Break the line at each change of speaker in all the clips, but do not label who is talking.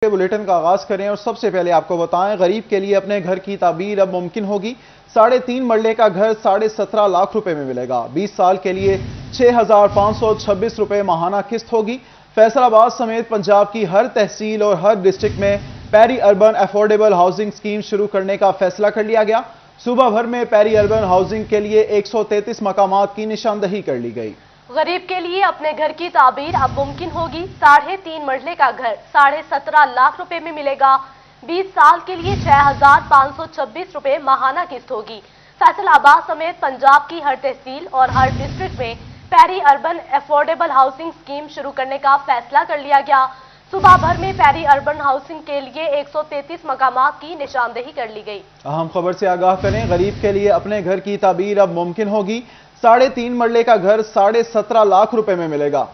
کے بلیٹن کا آغاز کریں اور سب سے پہلے آپ کو بتائیں غریب کے لیے اپنے گھر کی تعبیر اب ممکن ہوگی۔ 3.5 مرلے کا گھر 17.5 لاکھ روپے میں ملے گا۔ 20 سال کے لیے 6,526 روپے ماہانہ قسط ہوگی۔ فیصل آباد سمیت پنجاب کی ہر تحصیل اور ہر ڈسٹرکٹ میں peri urban affordable housing scheme شروع کرنے کا فیصلہ کر لیا گیا۔ صوبہ بھر میں پیری اربن ہاؤسنگ کے لیے 133 مقامات کی نشاندہی کر لی گئی۔
غریب کے لیے اپنے گھر کی تعبیر اب ممکن ہوگی۔ 3.5 مرلے کا گھر 17.5 لاکھ روپے میں ملے گا۔ 20 سال کے لیے 6,526 روپے ماہانہ قسط ہوگی۔ فیصل آباد سمیت پنجاب کی ہر تحصیل اور ہر ڈسٹرکٹ میں peri urban affordable housing scheme شروع کرنے کا فیصلہ کر لیا گیا۔ صوبہ بھر میں پیری اربن ہاؤسنگ کے لیے 133 مقامات کی نشاندہی کر لی گئی۔
اہم خبر سے آگاہ کریں غریب کے لیے اپنے گھر کی تعبیر اب ممکن ہوگی۔ 3.5 مرلے کا گھر 17.5 لاکھ روپے میں ملے گا۔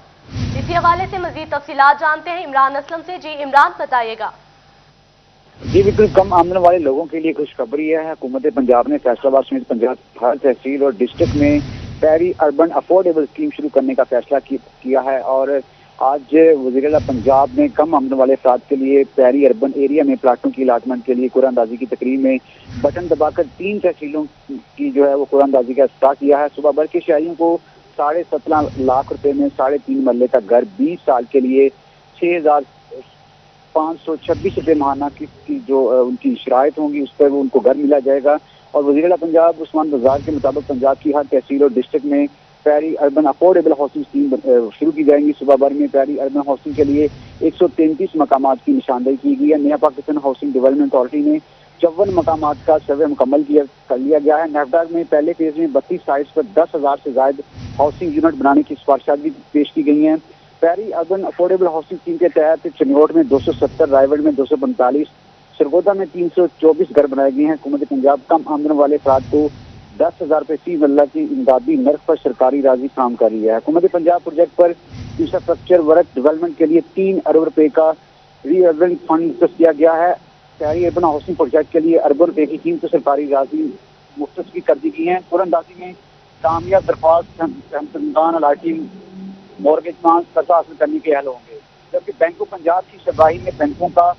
اسی حوالے سے مزید تفصیلات جانتے ہیں عمران اسلم سے۔ جی عمران بتائیے گا۔
جی بالکل، کم آمدن والے لوگوں کے لیے خوشخبری ہے۔ حکومت پنجاب نے فیصل آباد سمیت پنجاب ہر تحصیل اور ڈسٹرکٹ میں پیری اربن افورڈیبل اسکیم شروع کرنے کا فیصلہ کیا ہے، اور آج وزیر اعلیٰ پنجاب نے کم آمدن والے افراد کے لیے پیری اربن ایریا میں پلاٹوں کی الاٹمنٹ کے لیے قرعہ اندازی کی تقریب میں بٹن دبا کر 3 تحصیلوں کی جو ہے وہ قرعہ اندازی کا افتتاح کیا ہے۔ صوبہ بھر کے شہریوں کو 17.5 لاکھ روپے میں 3.5 مرلے کا گھر 20 سال کے لیے 6,526 روپے ماہانہ کی جو ان کی شرائط ہوں گی اس پر وہ ان کو گھر ملا جائے گا۔ اور وزیر اعلیٰ پنجاب عثمان بزار کے مطابق پنجاب کی ہر تحصیل اور ڈسٹرکٹ میں peri urban affordable housing scheme شروع کی جائیں گی۔ صوبہ بھر میں پیری اربن ہاؤسنگ کے لیے 133 مقامات کی نشاندہی کی گئی ہے۔ نیا پاکستان ہاؤسنگ ڈیولپمنٹ اتھارٹی نے 54 مقامات کا سروے مکمل کر لیا گیا ہے۔ نیفڈاک میں پہلے فیز میں 32 سائٹس پر 10,000 سے زائد ہاؤسنگ یونٹ بنانے کی سفارشات بھی پیش کی گئی ہیں۔ Peri urban affordable housing scheme کے تحت چنگوٹ میں 270، رائیوڈ میں 245، سرگودا میں 324 گھر بنائے گئے ہیں۔ حکومت پنجاب کم آمدن والے افراد کو 10,000 روپے فی مرلہ کی امدادی نرخ پر سرکاری راضی فراہم کر رہی ہے۔ حکومت پنجاب پروجیکٹ پر انفراسٹرکچر ورک ڈیولپمنٹ کے لیے 3 ارب روپے کا ری اربن فنڈ مختص کیا گیا ہے۔ پیری اربن ہاؤسنگ پروجیکٹ کے لیے ارب روپے کی قیمت سرکاری راضی مختص بھی کر دی گئی ہیں۔ قرعہ اندازی میں کامیاب درخواست سہمدان الاٹی مورگیج فنانس قرضہ حاصل کرنے کے اہل ہوں گے، جبکہ بینک آف پنجاب کی شربراہی میں بینکوں کا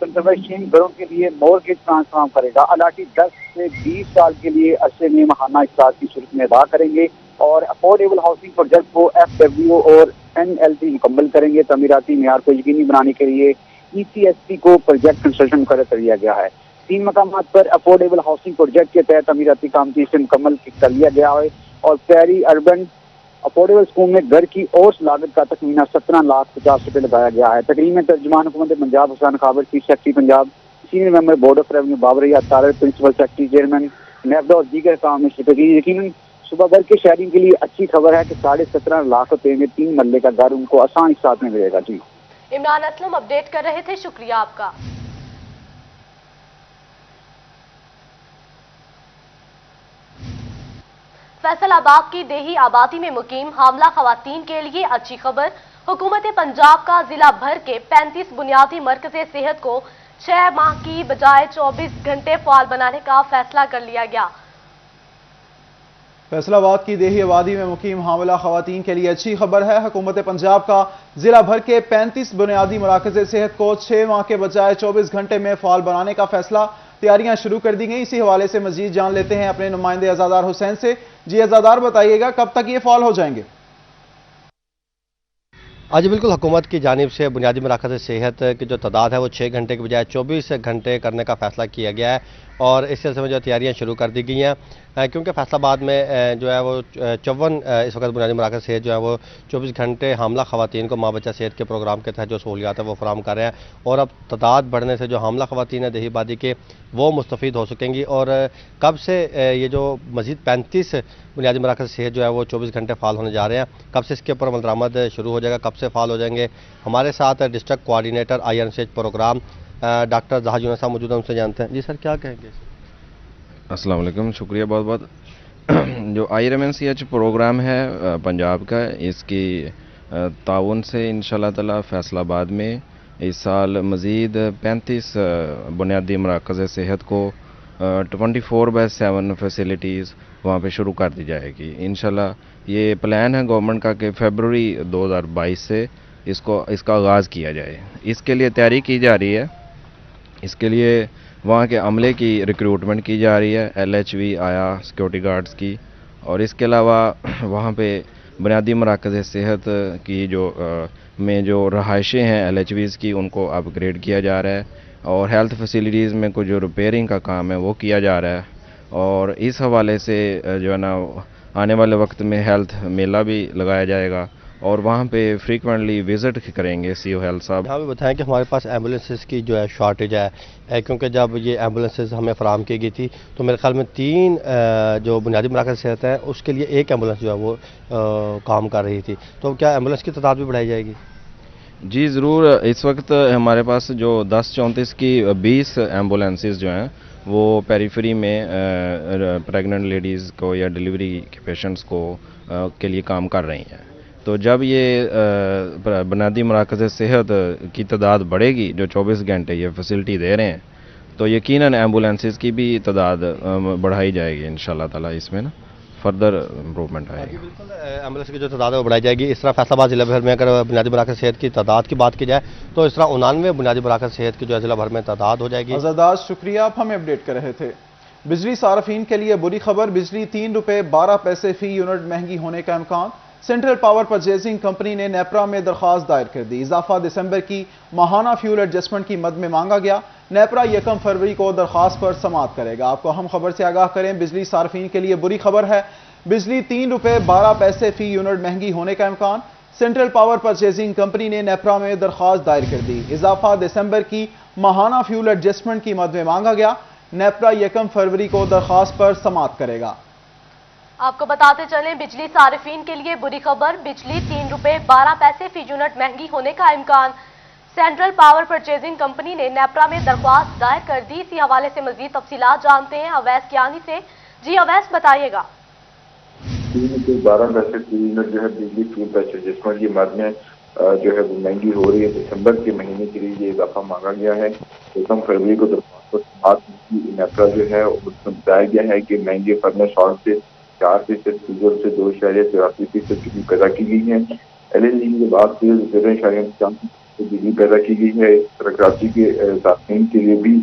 کنزرویشن گھروں کے لیے مورگیج فنانس فراہم کرے گا۔ الاٹی 10 سے 20 سال کے لیے عرصے میں ماہانہ اقساط کی صورت میں ادا کریں گے، اور افورڈیبل ہاؤسنگ پروجیکٹ کو FWO اور NLT مکمل کریں گے۔ تعمیراتی معیار کو یقینی بنانے کے لیے ECSP کو پروجیکٹ کنسلٹنٹ مقرر کر دیا گیا ہے۔ 3 مقامات پر افورڈیبل ہاؤسنگ پروجیکٹ کے تحت تعمیراتی کام تیسرے مکمل کر لیا گیا ہے، اور پیری اربن افورڈیبل اسکیم میں گھر کی اوسط لاگت کا تخمینہ 17,50,000 روپے لگایا گیا ہے۔ تقریب میں ترجمان حکومت Punjab Hussain Khabir, chief secretary Punjab, senior member board of revenue Babar یاد طارق، پرنسپل سیکرٹری چیئرمین نیفڈا اور دیگر کام میں شرکت کی۔ یقیناً صوبہ بھر کے شہریوں کے لیے اچھی خبر ہے کہ 17.5 لاکھ روپے میں 3 مرلے کا گھر ان کو آسان اقساط میں ملے گا۔ جی
عمران اسلم اپڈیٹ کر رہے تھے، شکریہ آپ کا۔ فیصل آباد کی دیہی آبادی میں مقیم حاملہ خواتین کے لیے اچھی خبر۔ حکومت پنجاب کا ضلع بھر کے 35 بنیادی مرکز صحت کو 6 ماہ کی بجائے 24 گھنٹے فعال بنانے کا فیصلہ کر لیا گیا۔
فیصل آباد کی دیہی آبادی میں مقیم حاملہ خواتین کے لیے اچھی خبر ہے۔ حکومت پنجاب کا ضلع بھر کے 35 بنیادی مراکز صحت کو 6 ماہ کے بجائے 24 گھنٹے میں فعال بنانے کا فیصلہ، تیاریاں شروع کر دی گئیں۔ اسی حوالے سے مزید جان لیتے ہیں اپنے نمائندے عزادار حسین سے۔ جی عزادار بتائیے گا کب تک یہ فعال ہو جائیں گے؟
آج بالکل حکومت کی جانب سے بنیادی مراکز صحت کی جو تعداد ہے وہ 6 گھنٹے کے بجائے 24 گھنٹے کرنے کا فیصلہ کیا گیا ہے، اور اس سلسلے میں جو تیاریاں شروع کر دی گئی ہیں، کیونکہ فیصل آباد میں جو ہے وہ 54 اس وقت بنیادی مراکز صحت جو ہے وہ 24 گھنٹے حاملہ خواتین کو ماں بچہ صحت کے پروگرام کے تحت جو سہولیات ہیں وہ فراہم کر رہے ہیں، اور اب تعداد بڑھنے سے جو حاملہ خواتین ہیں دیہی آبادی کے وہ مستفید ہو سکیں گی۔ اور کب سے یہ جو مزید 35 بنیادی مراکز صحت جو ہے وہ 24 گھنٹے فعال ہونے جا رہے ہیں، کب سے اس کے اوپر عمل درآمد شروع ہو جائے گا، کب سے فعال ہو جائیں گے؟ ہمارے ساتھ district coordinator IRMCH programme doctor Zaha Younis صاحب موجود ہیں، ان سے جانتے ہیں۔ جی سر کیا کہیں گے؟
السلام علیکم، شکریہ بہت بہت۔ جو IRMCH پروگرام ہے پنجاب کا، اس کی تعاون سے انشاءاللہ تعالی فیصل آباد میں اس سال مزید 35 بنیادی مراکز صحت کو 24/7 فیسلٹیز وہاں پہ شروع کر دی جائے گی انشاءاللہ۔ یہ پلان ہے گورنمنٹ کا کہ فیبروری 2022 سے इसका आगाज़ किया जाए। इसके लिए तैयारी की जा रही है। इसके लिए वहाँ के अमले की रिक्रूटमेंट की जा रही है, LHV आया सिक्योरिटी गार्ड्स की, और इसके अलावा वहाँ पे बुनियादी मराकज़ सेहत की में जो रहायशें हैं LHVs की, उनको अपग्रेड किया जा रहा है, और हेल्थ फैसिलिटीज़ में कुछ जो रिपेयरिंग का काम है वो किया जा रहा है। और इस हवाले से जो है ना आने वाले वक्त में हेल्थ मेला भी लगाया जाएगा, और वहाँ पे फ्रीक्वेंटली विज़िट करेंगे CO हेल्थ साहब।
यहाँ भी बताएं कि हमारे पास एम्बुलेंसेस की जो है शॉर्टेज है, क्योंकि जब ये एम्बुलेंसेस हमें फराहम की गई थी तो मेरे ख्याल में 3 जो बुनियादी मराकज़ सेहत है उसके लिए 1 एम्बुलेंस जो है वो काम कर रही थी। तो क्या एम्बुलेंस की तादाद भी बढ़ाई जाएगी?
जी ज़रूर। इस वक्त हमारे पास जो 1034 की 20 एम्बुलेंसेस जो हैं वो पेरीफेरी में प्रेग्नेंट लेडीज़ को या डिलीवरी के पेशेंट्स को के लिए काम कर रही हैं। तो जब ये बुनियादी मराकज़ सेहत की तादाद बढ़ेगी, जो 24 घंटे ये फैसिलिटी दे रहे हैं, तो यकीनन एम्बुलेंसेस की भी तादाद बढ़ाई जाएगी इंशाल्लाह ताला। इसमें ना फर्दर इम्प्रूवमेंट आएगी।
बिल्कुल, एम्बुलेंस की जो तादाद है वो बढ़ाई जाएगी। इस तरह फैसलाबाद ज़िला भर में अगर बुनियादी मराकज़ सेहत की तादाद की बात की जाए तो इस तरह 89 बुनियादी मराकज़ सेहत की जो है ज़िला भर में तादाद हो जाएगी।
आज़ादार, शुक्रिया, आप हमें अपडेट कर रहे थे। बिजली सार्फिन के लिए बुरी खबर, बिजली 3 रुपये 12 पैसे फी यूनिट महंगी होने का इम्कान। सेंट्रल पावर परचेजिंग कंपनी ने नेपरा में दरख्वास्त दायर कर दी। इजाफा दिसंबर की माहाना फ्यूल एडजस्टमेंट की मद में मांगा गया। नेपरा 1 फरवरी को दरख्वास्त पर समाअत करेगा। आपको हम खबर से आगाह करें, बिजली सार्फिन के लिए बुरी खबर है। बिजली 3 रुपये 12 पैसे फी यूनिट महंगी होने का इम्कान। सेंट्रल पावर परचेजिंग कंपनी ने नेपरा में दरख्वास्त दायर कर दी। इजाफा दिसंबर की माहाना फ्यूल एडजस्टमेंट की मद में मांगा गया। नेपरा 1 फरवरी को दरख्वास्त पर समाअत करेगा।
आपको बताते चलें, बिजली सारिफीन के लिए बुरी खबर, बिजली 3 रुपये 12 पैसे फी यूनिट महंगी होने का इम्कान। सेंट्रल पावर परचेजिंग कंपनी ने नेपरा में दरख्वास्त दायर कर दी। इसी हवाले से मजीद तफसीलात जानते हैं अवैस कियानी से। जी अवैस, बताइएगा।
3 रुपये 12 पैसे फी यूनिट जो है बिजली फ्यूल एडजस्टमेंट की मद में जो है वो महंगी हो रही है। दिसंबर के महीने के लिए ये इजाफा मांगा गया है। 1 फरवरी को दरख्वास्त पर समाअत नेपरा जो है उसमें बताया गया है कि महंगे फर्नेस शॉर्ट से 4% डीजल से 2.84% की पैदा की गई है। LNG के बाद से 0.5% बिजली पैदा की गई है। कराची के साथीन के लिए भी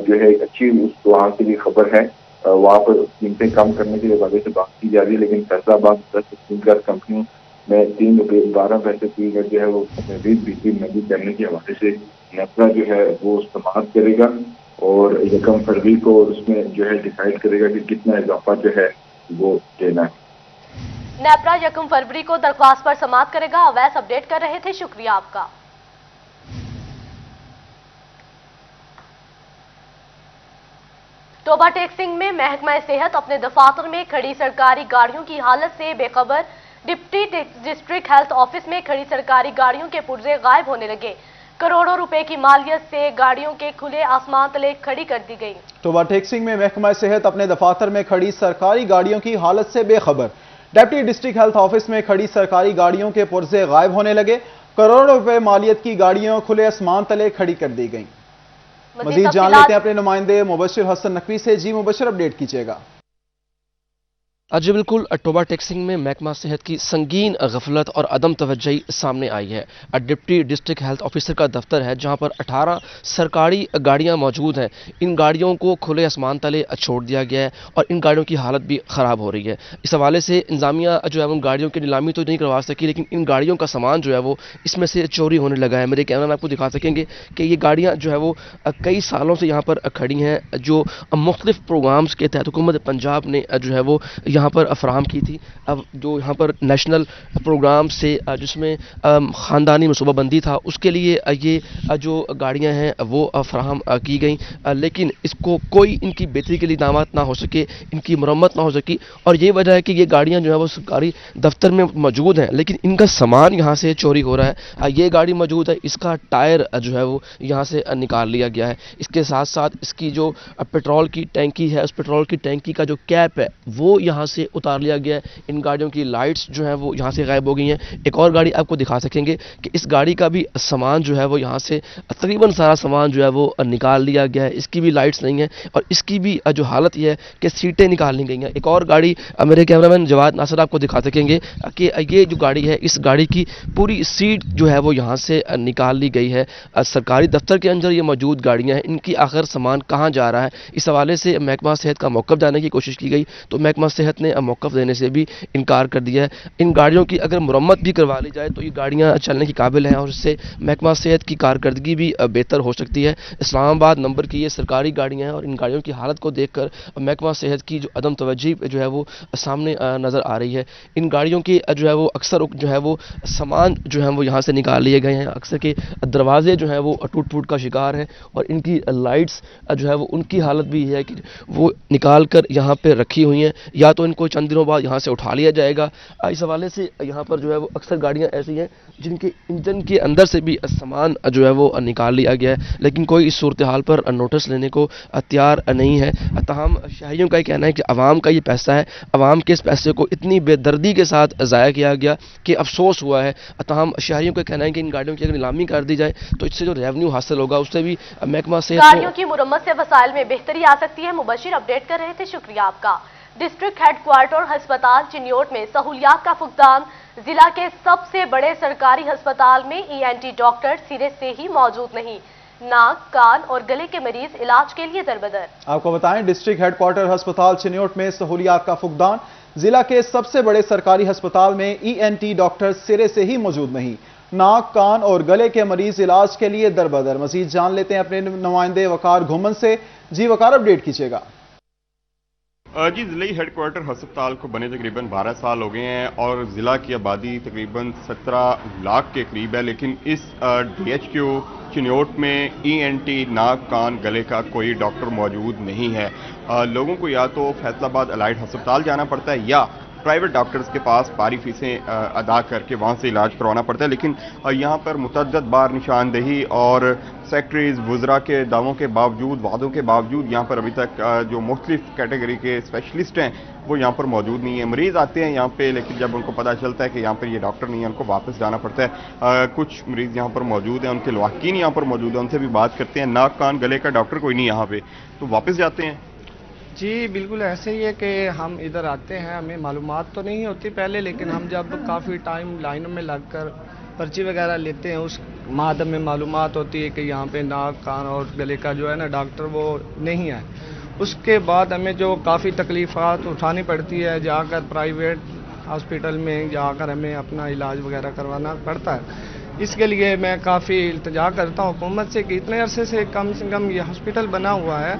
जो है अच्छी वहाँ के लिए खबर है। वहाँ पर कीमतें कम करने के हवाले से बात की जा रही है, लेकिन फैसलाबाद 10 गैस कंपनियों में 3 रुपये 12 पैसे फी यूनिट जो है वो मजीद बिजली महंगी करने के हवाले से नेपरा जो है वो समाअत करेगा, और 1 फरवरी को उसमें जो है डिसाइड करेगा कि कितना इजाफा जो है वो देना है।
नेपरा 1 फरवरी को दरख्वास्त पर समाअत करेगा। अवैस अपडेट कर रहे थे, शुक्रिया आपका। टोबा टेक्सिंग में महकमा सेहत अपने दफातर में खड़ी सरकारी गाड़ियों की हालत से बेखबर। डिप्टी डिस्ट्रिक्ट हेल्थ ऑफिस में खड़ी सरकारी गाड़ियों के पुर्जे गायब होने लगे। करोड़ों रुपए की मालियत से गाड़ियों के खुले आसमान तले खड़ी कर दी गई।
टोबा टेक्सिंग में महकमा सेहत अपने दफातर में खड़ी सरकारी गाड़ियों की हालत से बेखबर। डिप्टी डिस्ट्रिक्ट हेल्थ ऑफिस में खड़ी सरकारी गाड़ियों के पुर्जे गायब होने लगे। करोड़ों रुपए मालियत की गाड़ियां खुले आसमान तले खड़ी कर दी गई। मजीद जान लेते हैं अपने नुमाइंदे मुबशिर हसन नकवी से। जी मुबशिर, अपडेट कीजिएगा।
जी बिल्कुल, टोबा टेक्सिंग में महकमा सेहत की संगीन गफलत और अदम तवज्जोही सामने आई है। डिप्टी डिस्ट्रिक्ट हेल्थ ऑफिसर का दफ्तर है जहां पर 18 सरकारी गाड़ियां मौजूद हैं। इन गाड़ियों को खुले आसमान तले छोड़ दिया गया है और इन गाड़ियों की हालत भी ख़राब हो रही है। इस हवाले से इंतजामिया जो है उन गाड़ियों की नीलामी तो नहीं करवा सकी, लेकिन इन गाड़ियों का सामान जो है वो इसमें से चोरी होने लगा है। मेरे कैमरा में आपको दिखा सकेंगे कि ये गाड़ियाँ जो है वो कई सालों से यहाँ पर खड़ी हैं, जो मुख्तलिफ प्रोग्राम्स के तहत हुकूमत पंजाब ने जो है वो यहाँ पर फराहम की थी। अब जो यहाँ पर नेशनल प्रोग्राम से जिसमें ख़ानदानी मनसूबाबंदी था, उसके लिए ये जो गाड़ियाँ हैं वो फराहम की गई, लेकिन इसको कोई इनकी बेहतरी के लिए इक़दामात ना हो सके, इनकी मरम्मत ना हो सकी। और ये वजह है कि ये गाड़ियाँ जो है वो सरकारी दफ्तर में मौजूद हैं, लेकिन इनका सामान यहाँ से चोरी हो रहा है। ये गाड़ी मौजूद है, इसका टायर जो है वो यहाँ से निकाल लिया गया है। इसके साथ साथ इसकी जो पेट्रोल की टैंकी है, उस पेट्रोल की टैंकी का जो कैप है वो यहाँ سے اتار لیا گیا ہے. ان گاڑیوں کی لائٹس جو ہیں وہ یہاں سے غائب ہو گئی ہیں. ایک اور گاڑی آپ کو دکھا سکیں گے کہ اس گاڑی کا بھی سامان جو ہے وہ یہاں سے تقریباً سارا سامان جو ہے وہ نکال لیا گیا ہے. اس کی بھی لائٹس نہیں ہیں اور اس کی بھی جو حالت یہ ہے کہ سیٹیں نکال لی گئی ہیں. ایک اور گاڑی میرے کیمرامین جواد ناصر آپ کو دکھا سکیں گے کہ یہ جو گاڑی ہے اس گاڑی کی پوری سیٹ جو ہے وہ یہاں سے نکال لی گئی ہے. سرکاری دفتر کے اندر یہ موجود گاڑیاں ہیں, ان کی آخر سامان کہاں جا رہا ہے, اس حوالے سے محکمہ صحت کا موقف جانے کی کوشش کی گئی تو محکمہ صحت نے موقف دینے سے بھی انکار کر دیا ہے. ان گاڑیوں کی اگر مرمت بھی کروا لی جائے تو یہ گاڑیاں چلنے کی قابل ہیں اور اس سے محکمہ صحت کی کارکردگی بھی بہتر ہو سکتی ہے. اسلام آباد نمبر کی یہ سرکاری گاڑیاں ہیں اور ان گاڑیوں کی حالت کو دیکھ کر محکمہ صحت کی جو عدم توجہی جو ہے وہ سامنے نظر آ رہی ہے. ان گاڑیوں کی جو ہے وہ اکثر جو ہے وہ سامان جو ہے وہ یہاں سے نکال لیے گئے ہیں. اکثر کے دروازے جو ہیں وہ ٹوٹ پھوٹ کا شکار ہیں اور ان کی لائٹس جو ہے وہ ان کی حالت بھی ہے کہ وہ نکال کر یہاں پہ رکھی ہوئی ہیں, یا تو ان کو چند دنوں بعد یہاں سے اٹھا لیا جائے گا. اس حوالے سے یہاں پر جو ہے وہ اکثر گاڑیاں ایسی ہیں جن کے انجن کے اندر سے بھی سامان جو ہے وہ نکال لیا گیا ہے, لیکن کوئی اس صورتحال پر نوٹس لینے کو تیار نہیں ہے. تاہم شہریوں کا یہ کہنا ہے کہ عوام کا یہ پیسہ ہے, عوام کے اس پیسے کو اتنی بے دردی کے ساتھ ضائع کیا گیا کہ افسوس ہوا ہے. تاہم شہریوں کا کہنا ہے کہ ان گاڑیوں کی اگر نیلامی کر دی جائے تو اس سے جو ریونیو حاصل ہوگا اس سے بھی محکمہ صحت
گاڑیوں کی مرمت سے وسائل میں بہتری آ سکتی ہے. مبشر اپڈیٹ کر رہے تھے, شکریہ آپ کا. ڈسٹرکٹ ہیڈ کوارٹر ہسپتال چنیوٹ میں سہولیات کا فقدان. ضلع کے سب سے بڑے سرکاری ہسپتال میں ENT ڈاکٹر سرے سے ہی موجود نہیں. ناک, کان اور گلے کے مریض علاج کے لیے دربدر.
آپ کو بتائیں ڈسٹرکٹ ہیڈ کوارٹر ہسپتال چنیوٹ میں سہولیات کا فقدان. ضلع کے سب سے بڑے سرکاری ہسپتال میں ENT ڈاکٹر سرے سے ہی موجود نہیں. ناک, کان اور گلے کے مریض علاج کے لیے دربدر. مزید جان لیتے ہیں اپنے نمائندے وقار گھومن سے. جی وقار, اپڈیٹ کیجیے گا.
جی, ضلعی ہیڈ کوارٹر ہسپتال کو بنے تقریباً 12 سال ہو گئے ہیں اور ضلع کی آبادی تقریباً 17 لاکھ کے قریب ہے, لیکن اس DHQ چنیوٹ میں ENT ناک, کان, گلے کا کوئی ڈاکٹر موجود نہیں ہے. لوگوں کو یا تو فیصل آباد الائڈ ہسپتال جانا پڑتا ہے یا پرائیویٹ ڈاکٹرز کے پاس باری فیسیں ادا کر کے وہاں سے علاج کروانا پڑتا ہے. لیکن یہاں پر متعدد بار نشاندہی اور سیکٹریز وزراء کے دعووں کے باوجود, وعدوں کے باوجود یہاں پر ابھی تک جو مختلف کیٹیگری کے اسپیشلسٹ ہیں وہ یہاں پر موجود نہیں ہیں. مریض آتے ہیں یہاں پہ لیکن جب ان کو پتہ چلتا ہے کہ یہاں پر یہ ڈاکٹر نہیں ہے ان کو واپس جانا پڑتا ہے. کچھ مریض یہاں پر موجود ہیں, ان کے لواحقین یہاں پر موجود ہیں, ان سے بھی بات کرتے ہیں. ناک, کان, گلے کا ڈاکٹر کوئی نہیں یہاں پہ, تو واپس جاتے ہیں.
جی بالکل ایسے ہی ہے کہ ہم ادھر آتے ہیں, ہمیں معلومات تو نہیں ہوتی پہلے, لیکن ہم جب کافی ٹائم لائنوں میں لگ کر پرچی وغیرہ لیتے ہیں اس مادہ میں معلومات ہوتی ہے کہ یہاں پہ ناک, کان اور گلے کا جو ہے نا ڈاکٹر وہ نہیں ہے. اس کے بعد ہمیں جو کافی تکلیفات اٹھانی پڑتی ہے, جا کر پرائیویٹ ہاسپٹل میں جا کر ہمیں اپنا علاج وغیرہ کروانا پڑتا ہے. اس کے لیے میں کافی التجا کرتا ہوں حکومت سے کہ اتنے عرصے سے کم یہ ہاسپٹل بنا ہوا ہے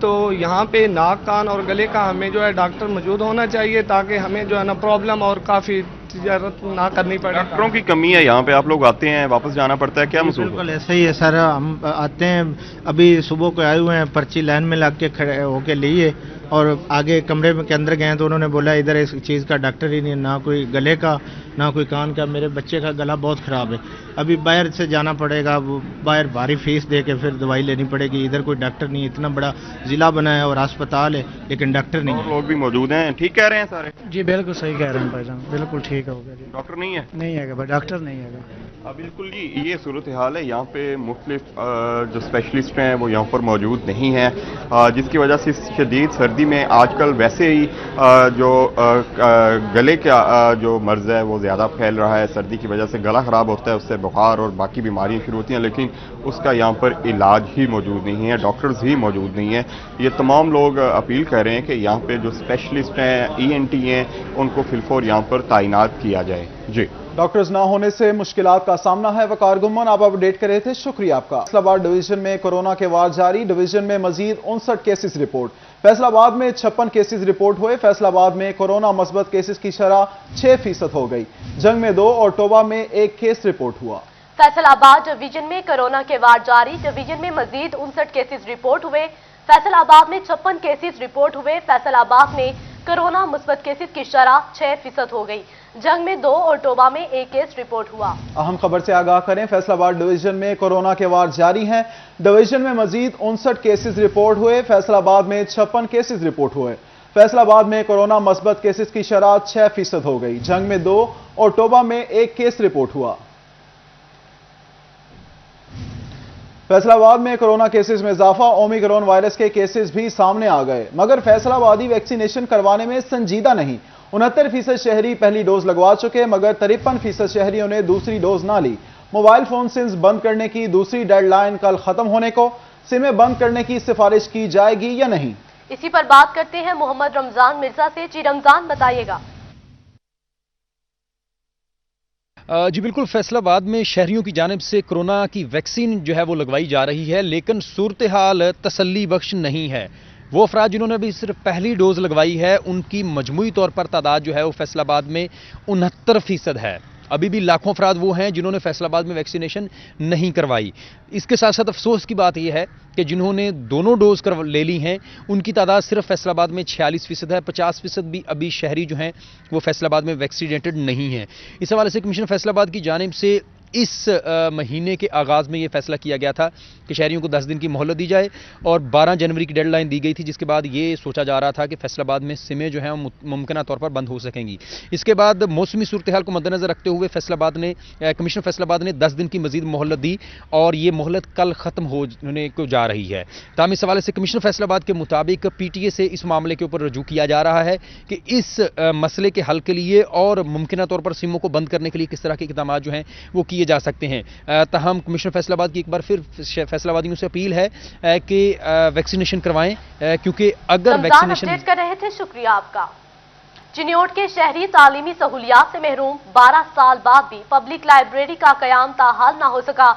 تو یہاں پہ ناک, کان اور گلے کا ہمیں جو ہے ڈاکٹر موجود ہونا چاہیے تاکہ ہمیں جو ہے نا پرابلم اور کافی تجارت نہ کرنی پڑے.
ڈاکٹروں کی کمی ہے یہاں پہ, آپ لوگ آتے ہیں واپس جانا پڑتا ہے, کیا محسوس؟
بالکل ایسا ہی ہے سر, ہم آتے ہیں ابھی صبح کو آئے ہوئے ہیں, پرچی لائن میں لگ کے کھڑے ہو کے لیے اور آگے کمرے کے اندر گئے تو انہوں نے بولا ادھر اس چیز کا ڈاکٹر ہی نہیں, نہ کوئی گلے کا نہ کوئی کان کا. میرے بچے کا گلا بہت خراب ہے, ابھی باہر سے جانا پڑے گا, وہ باہر بھاری فیس دے کے پھر دوائی لینی پڑے گی. ادھر کوئی ڈاکٹر نہیں, اتنا بڑا ضلع بنا ہے اور ہسپتال ہے لیکن ڈاکٹر نہیں ہے.
لوگ بھی موجود ہیں, ٹھیک کہہ رہے ہیں سارے؟
جی بالکل صحیح کہہ رہے ہیں بھائی جان, بالکل ٹھیک ہو گیا.
ڈاکٹر نہیں ہے,
نہیں ہے ڈاکٹر نہیں ہے.
بالکل جی, یہ صورتحال ہے. یہاں پہ مختلف جو اسپیشلسٹ ہیں وہ یہاں پر موجود نہیں ہیں, جس کی وجہ سے شدید سردی میں آج کل ویسے ہی جو گلے کا جو مرض ہے وہ زیادہ پھیل رہا ہے. سردی کی وجہ سے گلا خراب ہوتا ہے, اس سے بخار اور باقی بیماریاں شروع ہوتی ہیں, لیکن اس کا یہاں پر علاج ہی موجود نہیں ہے, ڈاکٹرز ہی موجود نہیں ہیں. یہ تمام لوگ اپیل کر رہے ہیں کہ یہاں پہ جو اسپیشلسٹ ہیں, ENT ہیں, ان کو فی الفور یہاں پر تعینات کیا جائے. جی,
ڈاکٹرز نہ ہونے سے مشکلات کا سامنا ہے. وقار گھومن, آپ اپڈیٹ کر رہے تھے, شکریہ آپ کا. فیصل آباد ڈویژن میں کورونا کے وار جاری. ڈویژن میں مزید 59 کیسز رپورٹ. فیصل آباد میں 56 کیسز رپورٹ ہوئے. فیصل آباد میں کورونا مثبت کیسز کی شرح 6% ہو گئی. جنگ میں 2 اور ٹوبہ میں 1 کیس رپورٹ ہوا.
فیصل آباد ڈویژن میں کورونا کے وار جاری. ڈویژن میں مزید 59 کیسز رپورٹ ہوئے. فیصل آباد میں 56 کیسز رپورٹ ہوئے. فیصل آباد میں کورونا مثبت کیسز کی شرح 6% ہو گئی. جنگ میں 2 اور ٹوبہ میں 1 کیس رپورٹ ہوا.
اہم خبر سے آگاہ کریں, فیصل آباد ڈویژن میں کورونا کے وار جاری ہیں. ڈویژن میں مزید 59 کیسز رپورٹ ہوئے. فیصل آباد میں 56 کیسز رپورٹ ہوئے. फैसला आबाद में कोरोना मस्बत केसेस की शरह 6% हो गई। जंग में 2 और टोबा में 1 केस रिपोर्ट हुआ। फैसलाबाद में कोरोना केसेस में इजाफा, ओमिक्रॉन वायरस के केसेस भी सामने आ गए, मगर फैसलाबादी वैक्सीनेशन करवाने में संजीदा नहीं। 69% शहरी पहली डोज लगवा चुके, मगर 53% शहरियों ने दूसरी डोज ना ली। मोबाइल फोन सिम्स बंद करने की दूसरी डेडलाइन कल खत्म होने को, सिमें बंद करने की सिफारिश की जाएगी या नहीं,
इसी पर बात करते हैं मोहम्मद रमजान मिर्जा से। जी रमजान, बताइएगा।
जी बिल्कुल, फैसलाबाद में शहरियों की जानिब से कोरोना की वैक्सीन जो है वो लगवाई जा रही है, लेकिन सूरत हाल तसल्ली बख्श नहीं है। वो अफराद जिन्होंने अभी सिर्फ पहली डोज लगवाई है, उनकी मजमूई तौर पर तादाद जो है वो फैसलाबाद में 69% है। अभी भी लाखों अफराद वो हैं जिन्होंने फैसलाबाद में वैक्सीनेशन नहीं करवाई। इसके साथ साथ अफसोस की बात यह है कि जिन्होंने दोनों डोज ले ली हैं, उनकी तादाद सिर्फ फैसलाबाद में 46% है। 50% भी अभी शहरी जो हैं वो फैसलाबाद में वैक्सीनेटेड नहीं हैं। इस हवाले से कमिश्नर फैसलाबाद की जानिब से इस महीने के आगाज़ में ये फैसला किया गया था कि शहरियों को 10 दिन की मोहलत दी जाए और 12 जनवरी की डेडलाइन दी गई थी, जिसके बाद ये सोचा जा रहा था कि फैसलाबाद में सिमें जो हैं मुमकिन तौर पर बंद हो सकेंगी। इसके बाद मौसमी सूरत हाल को मद्देनजर रखते हुए कमिश्नर फैसलाबाद ने 10 दिन की मजीद मोहलत दी और ये मोहलत कल ख़त्म होने को जा रही है। ताहम इस हवाले से कमिश्नर फैसलाबाद के मुताबिक PTA से इस मामले के ऊपर रजू किया जा रहा है कि इस मसले के हल के लिए और मुमकिन तौर पर सिमों को बंद करने के लिए किस तरह के इक़दाम जो हैं वो किए जा सकते हैं। तहम कमिश्नर फैसलाबाद की एक बार फिर फैसलाबादियों से अपील है कि वैक्सीनेशन करवाएं, क्योंकि अगर वैक्सीनेशन
अपडेट कर रहे थे। शुक्रिया आपका। चिन्योट के शहरी तालीमी सहूलियात से महरूम 12 साल बाद भी पब्लिक लाइब्रेरी का कयाम ताहाल ना हो सका।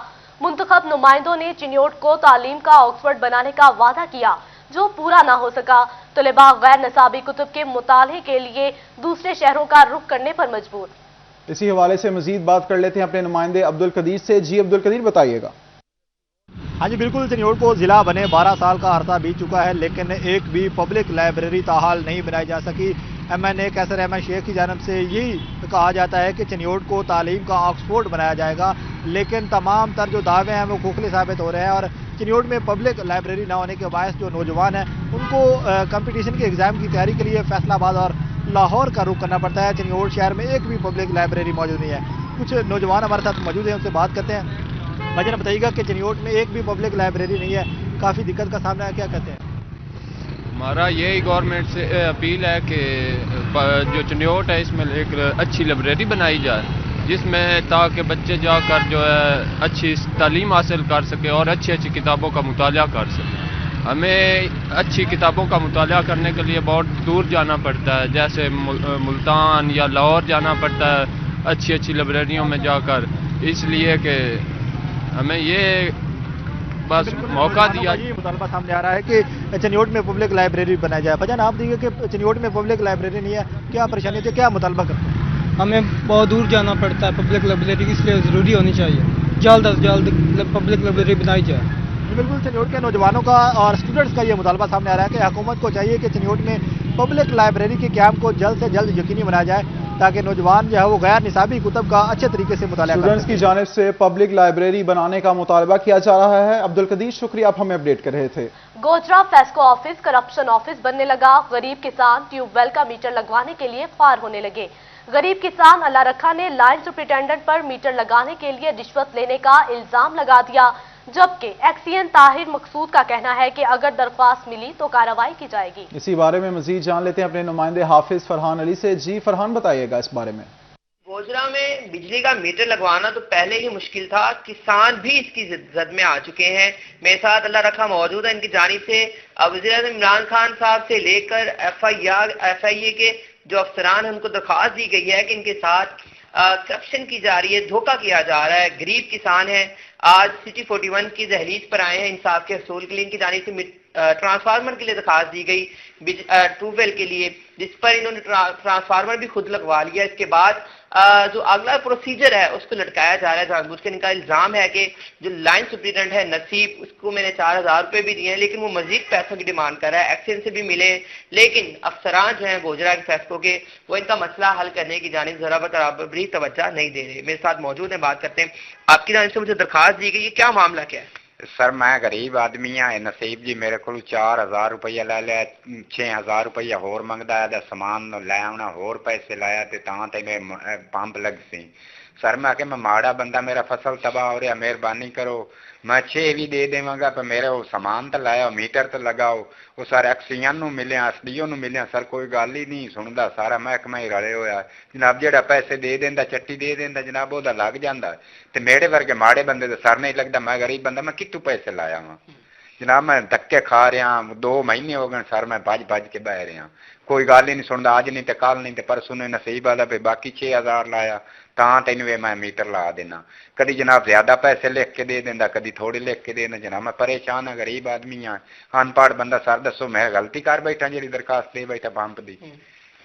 मुंतखब नुमाइंदों ने चिन्योट को तालीम का ऑक्सफोर्ड बनाने का वादा किया, जो पूरा ना हो सका। तलबा गैर नसाबी कुतुब के मुताले के लिए दूसरे शहरों का रुख करने पर मजबूर।
इसी हवाले से मजीद बात कर लेते हैं अपने नुमाइंदे अब्दुल कदीर से। जी अब्दुल कदीर, बताइएगा।
हाँ जी बिल्कुल, चिन्योट को जिला बने 12 साल का अरसा बीत चुका है, लेकिन एक भी पब्लिक लाइब्रेरी ताहाल नहीं बनाई जा सकी। MNA कैसर अहमद शेख की जानब से यही कहा जाता है कि चिन्योट को तालीम का ऑक्सफोर्ड बनाया जाएगा, लेकिन तमाम तर जो दावे हैं वो खोखले साबित हो रहे हैं और चिन्योट में पब्लिक लाइब्रेरी न होने के बायस जो नौजवान हैं उनको कंपटीशन के एग्ज़ाम की तैयारी के लिए फैसलाबाद और लाहौर का रुख करना पड़ता है। चिन्योट शहर में एक भी पब्लिक लाइब्रेरी मौजूद नहीं है। कुछ नौजवान हमारे साथ मौजूद हैं, उनसे बात करते हैं। भाईजान बताइएगा कि चिन्योट में एक भी पब्लिक लाइब्रेरी नहीं है, काफ़ी दिक्कत का सामना है, क्या कहते हैं?
हमारा यही गवर्नमेंट से अपील है कि जो चिन्योट है इसमें एक अच्छी लाइब्रेरी बनाई जाए, जिसमें ताकि बच्चे जाकर जो है अच्छी तालीम हासिल कर सके और अच्छी अच्छी किताबों का मुताला कर सके। हमें अच्छी किताबों का मुताला करने के लिए बहुत दूर जाना पड़ता है, जैसे मुल्तान या लाहौर जाना पड़ता है अच्छी अच्छी लाइब्रेरियों में जाकर, इसलिए कि हमें ये बस मौका दिया।
मुतालबा सामने आ रहा है कि चिन्योट में पब्लिक लाइब्रेरी बनाई जाए। भाईजान आप देखिए कि चिन्योट में पब्लिक लाइब्रेरी नहीं है, क्या परेशानी थी, क्या मुतालबा करते हैं?
हमें बहुत दूर जाना पड़ता है पब्लिक लाइब्रेरी, इसलिए ज़रूरी होनी चाहिए, जल्द अज जल्द पब्लिक लाइब्रेरी बनाई जाए।
बिल्कुल, चिन्योट के नौजवानों का और स्टूडेंट्स का ये मुतालबा सामने आ रहा है कि हुकूमत को चाहिए कि चिन्योट में पब्लिक लाइब्रेरी के क्याम को जल्द से जल्द यकीनी बनाया जाए, ताकि नौजवान जो है वो गैर निसाबी कुतुब का अच्छे तरीके से मुताला कर सकें।
स्टूडेंट्स की जानिब से पब्लिक लाइब्रेरी बनाने का मुतालबा किया जा रहा है। अब्दुल कदीर, शुक्रिया, आप हमें अपडेट कर रहे थे।
Gojra FESCO office corruption office बनने लगा। गरीब किसान ट्यूबवेल का मीटर लगवाने के लिए ख्वार होने लगे। गरीब किसान अल्लाह रखा ने लाइन सुपरिटेंडेंट पर मीटर लगाने के लिए रिश्वत लेने का इल्जाम लगा दिया, जबकि एक्सीएन ताहिर मकसूद का कहना है कि अगर दरख्वास्त मिली तो कार्रवाई की जाएगी।
इसी बारे में मजीद जान लेते हैं अपने नुमाइंदे हाफिज फरहान अली से। जी फरहान, बताइएगा इस बारे में।
गोजरा में बिजली का मीटर लगवाना तो पहले ही मुश्किल था, किसान भी इसकी जद में आ चुके हैं। मेरे साथ अल्लाह रखा मौजूद है, इनकी जानिब से वज़ीर-ए-आज़म इमरान खान साहब से लेकर FIA के जो अफसरान हैं उनको दरख्वास्त दी गई है कि इनके साथ करप्शन की जा रही है, धोखा किया जा रहा है। गरीब किसान हैं, आज सिटी 41 की दहलीज पर आए हैं इंसाफ के हसूल के लिए। इनकी जानिब से ट्रांसफार्मर के लिए दरखास्त दी गई, ट्यूबवेल के लिए, जिस पर इन्होंने ट्रांसफार्मर भी खुद लगवा लिया। इसके बाद जो अगला प्रोसीजर है उसको लटकाया जा रहा है जानबूझ के। इनका इल्जाम है कि जो लाइन सुपरिटेंडेंट है नसीब, उसको मैंने 4000 रुपए भी दिए हैं, लेकिन वो मजीद पैसों की डिमांड कर रहा है। एक्शन से भी मिले, लेकिन अफसरान जो हैं गोजरा के फेस्को के, वो इनका मसला हल करने की जानिब जरा बराबर भी तवज्जो नहीं दे रहे। मेरे साथ मौजूद है, बात करते हैं। आपकी जानिब से मुझे दरखास्त दी गई है, क्या मामला क्या है?
सर मैं गरीब आदमी हाँ, नसीब जी मेरे को 4000 रुपया ले लिया, 6000 रुपया होर मंगदा है, समान लै आना होर पैसे लाया ते तां ते मैं पंप लग सी। सर मैं आके मैं माड़ा बंदा, मेरा फसल तबाह हो रहा, मेहरबानी करो, मैं 6 भी दे देवांगा पर मेरे वो सामान तो लाया, मीटर तो लगाओ। वो सर एक्सीएन नूं मिलिया, एसडीओ नूं मिलिया, सर कोई गल ही नहीं सुनदा, सारा महकमा ही रले होया जनाब। जेड़ा पैसे दे देंदा, चट्टी दे देंदा जनाब, ओदा लग जांदा ते मेरे वर्गे माड़े बंदे दे सर नहीं लगदा। मैं गरीब बंदा, मैं कित्तों पैसे लाया वां जनाब, मैं धक्के खा रहा, 2 महीने हो गए सर, मैं भज के बह रहा, कोई गल ही नहीं सुनदा। अज नहीं तो कल नहीं तो परसों ने नसीब आदा पे बाकी 6000 लाया, तां तेन वे मैं मीटर ला देना। कभी जनाब ज्यादा पैसे लिख के दे देंदा, कभी थोड़े लिख के देना जनाब। मैं परेशान हाँ, गरीब आदमी हाँ, अनपढ़ बंदा। सर दसो मैं गलती कर बैठा जी दरखास्त दे बैठा पंप दी।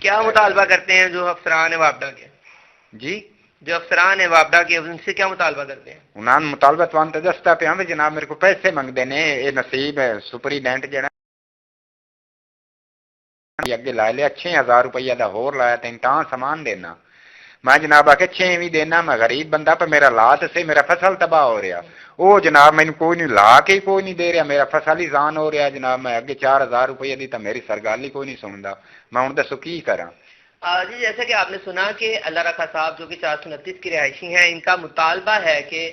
क्या मुतालबा करते हैं जो अफसरान है वापडा के?
जी
जो अफसरान है वापडा के, उनसे क्या मुतालबा करते हैं?
उन्होंने मुतालबा तो तो दसता पे भी जनाब, मेरे को पैसे मंगते ने, ये नसीब है सुपरीडेंट जरा अगे ला लिया 6000 रुपया का होर लाया, तेन तां समान देना। मैं जनाब आके 6 भी देना, मैं गरीब बंदा पर मेरा ला तो से, मेरा फसल तबाह हो रहा। वो जनाब मैंने कोई नहीं ला के कोई नहीं दे रहा, मेरा फसल ही जान हो रहा जनाब। मैं अगे 4000 रुपया दी तो मेरी सरगाल ही कोई नहीं सुनता, मैं हूं दसो की करा।
जी जैसा कि आपने सुना कि अल्लाह रखा साहब जो कि 429 की रिहायशी हैं, इनका मुतालबा है कि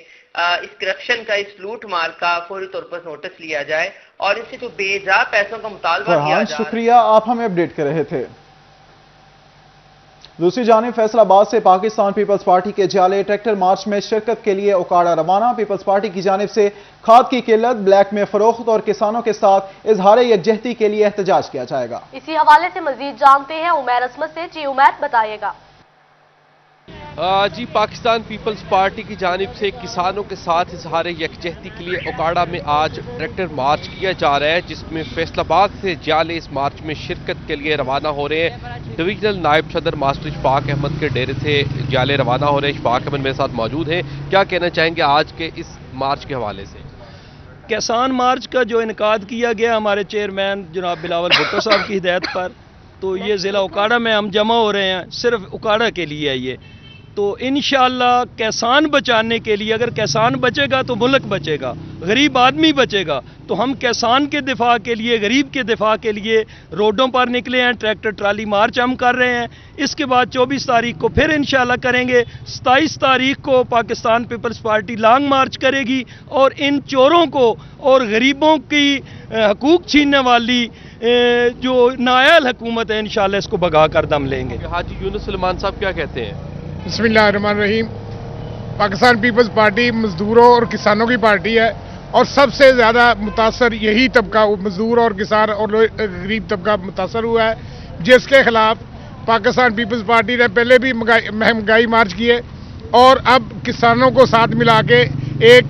इस करप्शन का, इस लूट मार का फौरी तौर पर नोटिस लिया जाए और इससे जो बेजा पैसों का मुतालबा किया जाए।
शुक्रिया, आप हमें अपडेट कर रहे थे। दूसरी जानिब फैसलाबाद से पाकिस्तान पीपल्स पार्टी के जाले ट्रैक्टर मार्च में शिरकत के लिए उकाड़ा रवाना। पीपल्स पार्टी की जानिब से खाद की किल्लत, ब्लैक में फरोख्त और किसानों के साथ इजहार यकजहती के लिए एहतजाज किया जाएगा।
इसी हवाले से मजीद जानते हैं उमैर असमत से। जी उमैर बताइएगा।
जी पाकिस्तान पीपल्स पार्टी की जानिब से किसानों के साथ इजहार यकजहती के लिए उकाड़ा में आज ट्रैक्टर मार्च किया जा रहा है, जिसमें फैसलाबाद से जाले इस मार्च में शिरकत के लिए रवाना हो रहे हैं। डिवीजनल नायब सदर मास्टर इशफाक अहमद के डेरे से जाले रवाना हो रहे हैं। इशफाक अहमद मेरे साथ मौजूद हैं, क्या कहना चाहेंगे आज के इस मार्च के हवाले से?
किसान मार्च का जो इनकाद किया गया हमारे चेयरमैन जनाब बिलावल भुट्टो साहब की हिदायत पर, तो ये ज़िला उकाड़ा में हम जमा हो रहे हैं, सिर्फ उकाड़ा के लिए है ये। तो इंशाअल्लाह किसान बचाने के लिए, अगर किसान बचेगा तो मुल्क बचेगा, गरीब आदमी बचेगा। तो हम किसान के दिफा के लिए, गरीब के दिफा के लिए रोडों पर निकले हैं। ट्रैक्टर ट्राली मार्च हम कर रहे हैं। इसके बाद 24 तारीख को फिर इंशाअल्लाह करेंगे। 27 तारीख को पाकिस्तान पीपल्स पार्टी लॉन्ग मार्च करेगी और इन चोरों को और गरीबों की हकूक छीनने वाली जो नायाल हुकूमत है, इंशाअल्लाह इसको भगा कर दम लेंगे।
हाजी यूनुस सलमान साहब क्या कहते हैं?
बिस्मिल्लाहिर्रहमानिर्रहीम। पाकिस्तान पीपल्स पार्टी मजदूरों और किसानों की पार्टी है और सबसे ज़्यादा मुतासर यही तबका, मजदूर और किसान और गरीब तबका मुतासर हुआ है, जिसके खिलाफ पाकिस्तान पीपल्स पार्टी ने पहले भी महंगाई मार्च किए और अब किसानों को साथ मिला के एक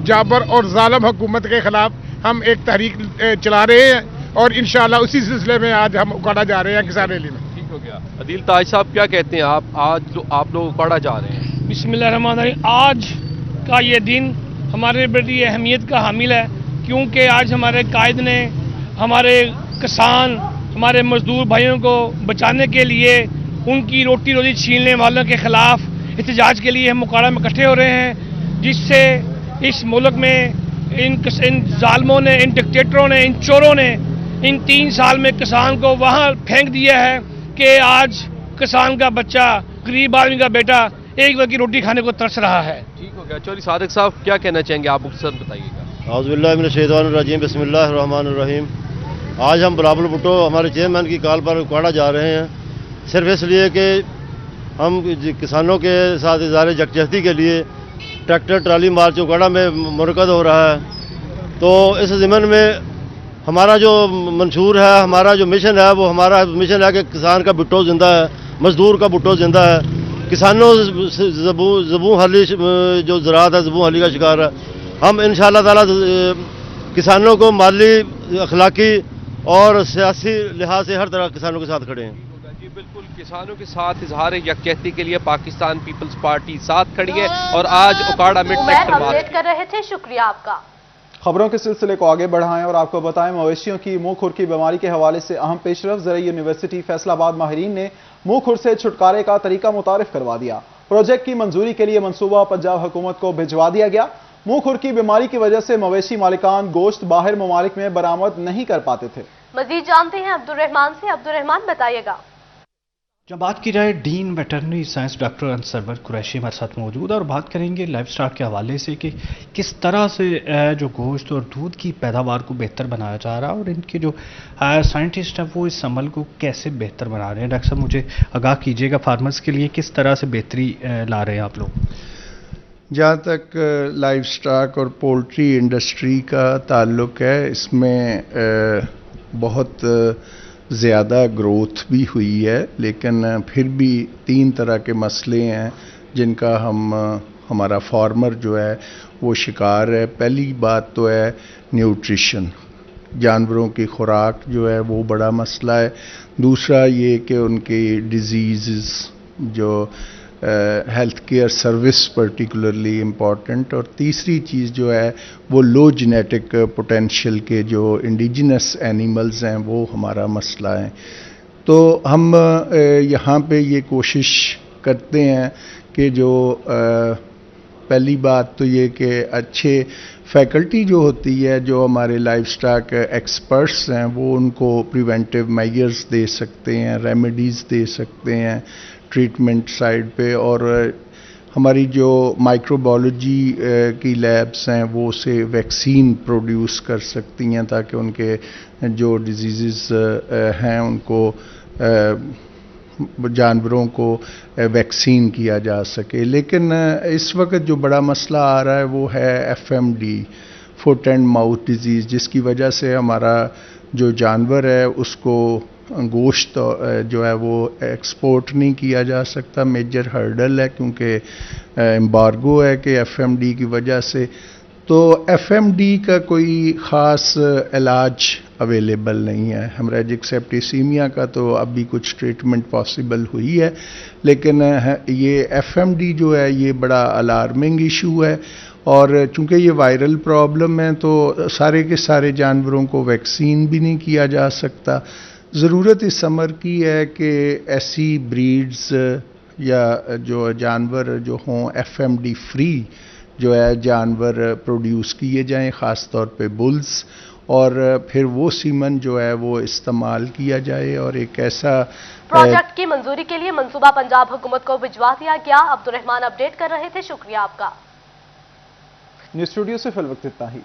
जाबर और जालिम हुकूमत के खिलाफ हम एक तहरीक चला रहे हैं और इंशाअल्लाह उसी सिलसिले में आज हम उकाड़ा जा रहे हैं किसान रैली में।
हो गया। अदील ताज साहब क्या कहते हैं, आप लोग उकाड़ा जा रहे हैं?
बिस्मिल्लाहिर्रहमानिर्रहीम। आज का ये दिन हमारे बड़ी अहमियत का हामिल है, क्योंकि आज हमारे कायद ने हमारे किसान, हमारे मजदूर भाइयों को बचाने के लिए, उनकी रोटी रोजी छीनने वालों के खिलाफ एहतजाज के लिए हम उकाड़ा में इकट्ठे हो रहे हैं, जिससे इस मुल्क में इन जालिमों ने, इन डिक्टेटरों ने, इन चोरों ने इन 3 साल में किसान को वहाँ फेंक दिया है कि आज किसान का बच्चा, गरीब आदमी का बेटा एक वक्त की रोटी खाने को तरस रहा है।
ठीक हो गया। चौधरी सादिक साहब क्या कहना चाहेंगे, आप मुख्तसर बताइएगा।
औज़ुबिल्लाहि मिनश्शैतानिर्रजीम, बिस्मिल्लाहिर्रहमानिर्रहीम। आज हम बिलावल भुट्टो हमारे चेयरमैन की कॉल पर उकाड़ा जा रहे हैं, सिर्फ इसलिए कि हम किसानों के साथ इज़हार यकजहती के लिए ट्रैक्टर ट्राली मार्च उकाड़ा में मुनक़द हो रहा है। तो इस ज़िम्मन में हमारा जो मंशूर है, हमारा जो मिशन है, वो हमारा मिशन है कि किसान का भुट्टो ज़िंदा है, मजदूर का भुट्टो ज़िंदा है। किसानों ज़बू हली जो ज़राअत है, ज़बू हली का शिकार है। हम इंशाअल्लाह ताला किसानों को माली, अखलाकी और सियासी लिहाज से हर तरह किसानों के साथ खड़े हैं।
जी बिल्कुल, किसानों के साथ इजहार यकजहती के लिए पाकिस्तान पीपल्स पार्टी साथ खड़ी है और आज उकाड़ा में ट्रैक्टर मार्च
कर रहे थे। शुक्रिया आपका।
खबरों के सिलसिले को आगे बढ़ाएं और आपको बताएं, मवेशियों की मुंह खुर की बीमारी के हवाले से अहम पेशरफ। ज़राई यूनिवर्सिटी फैसलाबाद माहिरीन ने मुंह खुर से छुटकारे का तरीका मुतारिफ करवा दिया। प्रोजेक्ट की मंजूरी के लिए मंसूबा पंजाब हुकूमत को भिजवा दिया गया। मुंह खुर की बीमारी की वजह से मवेशी मालिकान गोश्त बाहर ममालिक में बरामद नहीं कर पाते थे।
मजीद जानते हैं अब्दुर्रहमान से। अब्दुर्रहमान, बताइएगा।
जब बात की जाए डीन वेटरनरी साइंस डॉक्टर अंसरवर कुरैशी हमारे साथ मौजूद है और बात करेंगे लाइफ स्टॉक के हवाले से कि किस तरह से जो गोश्त और दूध की पैदावार को बेहतर बनाया जा रहा है और इनके जो साइंटिस्ट हैं वो इस अमल को कैसे बेहतर बना रहे हैं। डॉक्टर साहब, मुझे आगाह कीजिएगा, फार्मर्स के लिए किस तरह से बेहतरी ला रहे हैं आप लोग?
जहाँ तक लाइफ स्टॉक और पोल्ट्री इंडस्ट्री का ताल्लुक है, इसमें बहुत ज़्यादा ग्रोथ भी हुई है, लेकिन फिर भी 3 तरह के मसले हैं जिनका हमारा फार्मर जो है वो शिकार है। पहली बात तो है न्यूट्रिशन, जानवरों की खुराक जो है वो बड़ा मसला है। दूसरा ये कि उनकी डिजीज़ जो health care service particularly important, और तीसरी चीज़ जो है वो लो जेनेटिक पोटेंशियल के जो इंडिजिनस एनिमल्स हैं वो हमारा मसला है। तो हम यहाँ पे ये कोशिश करते हैं कि जो पहली बात तो ये कि अच्छे फैकल्टी जो होती है, जो हमारे लाइफ स्टॉक एक्सपर्ट्स हैं, वो उनको प्रिवेंटिव मेजर्स दे सकते हैं, रेमेडीज़ दे सकते हैं ट्रीटमेंट साइड पे, और हमारी जो माइक्रोबायोलॉजी की लैब्स हैं वो से वैक्सीन प्रोड्यूस कर सकती हैं ताकि उनके जो डिजीज़ हैं उनको जानवरों को वैक्सीन किया जा सके। लेकिन इस वक्त जो बड़ा मसला आ रहा है वो है FMD, foot and mouth disease, जिसकी वजह से हमारा जो जानवर है उसको गोश्त जो है वो एक्सपोर्ट नहीं किया जा सकता। मेजर हर्डल है क्योंकि एम्बार्गो है कि FMD की वजह से। तो FMD का कोई ख़ास इलाज अवेलेबल नहीं है। हेमरेजिक सेप्टिसीमिया का तो अभी कुछ ट्रीटमेंट पॉसिबल हुई है, लेकिन ये FMD जो है ये बड़ा अलार्मिंग इशू है, और चूंकि ये वायरल प्रॉब्लम है तो सारे के सारे जानवरों को वैक्सीन भी नहीं किया जा सकता। ज़रूरत इस अमर की है कि ऐसी ब्रीड्स या जो जानवर जो हों FMD फ्री जो है जानवर प्रोड्यूस किए जाएं, ख़ास तौर पे बुल्स, और फिर वो सीमन जो है वो इस्तेमाल किया जाए। और एक ऐसा
प्रोजेक्ट की मंजूरी के लिए मंसूबा पंजाब हुकूमत को भिजवा दिया गया। अब्दुर्रहमान अपडेट कर रहे थे, शुक्रिया आपका।
न्यूज़ स्टूडियो से फिल वक्त इतना ही।